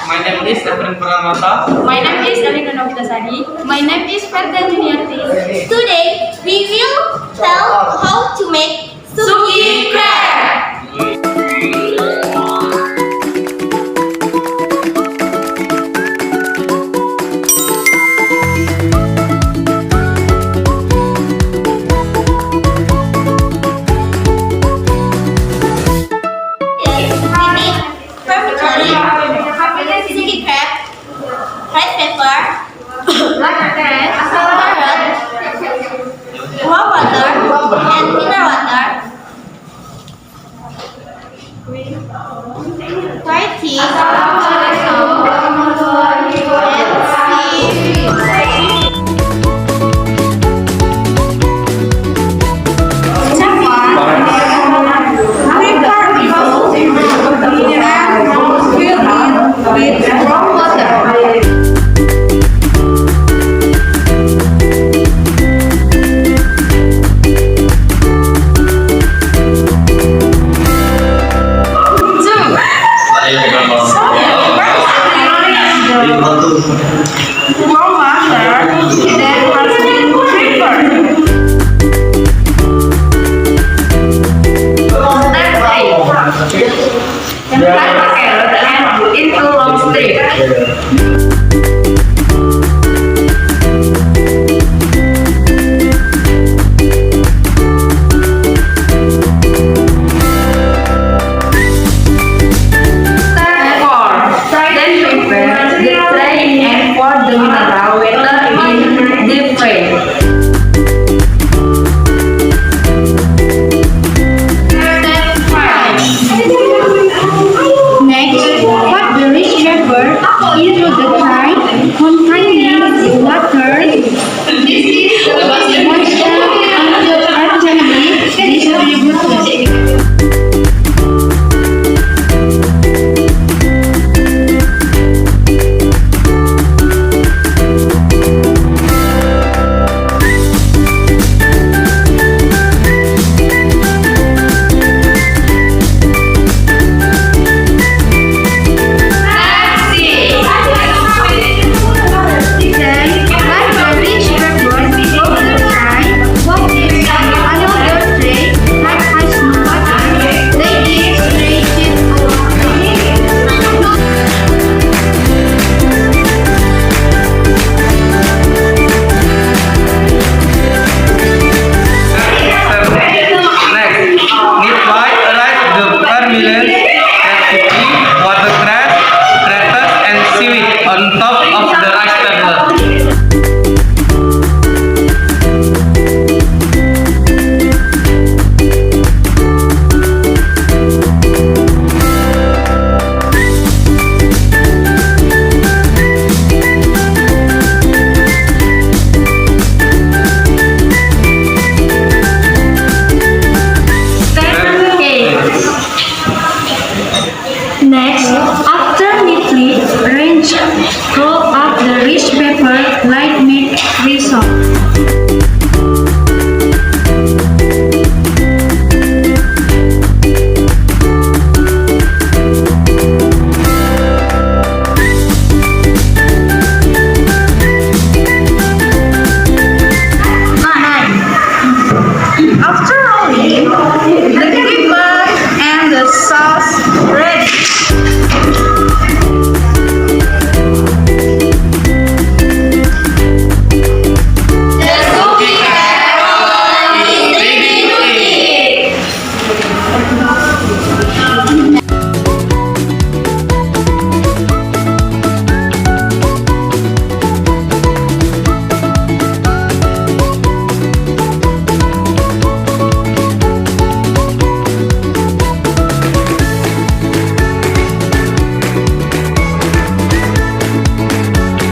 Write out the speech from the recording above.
My name is Efrin Pranata. My name is Eliya Novita Sari. My name is Ferda Juniarti. Today we will tell how to make Sukicrab. Sukicrab, rice paper, carrot, warm water, and mineral water. Fried cheese, and with warm water. Warm water that has been prepared. Step 8. Cut the carrot into long strips. On top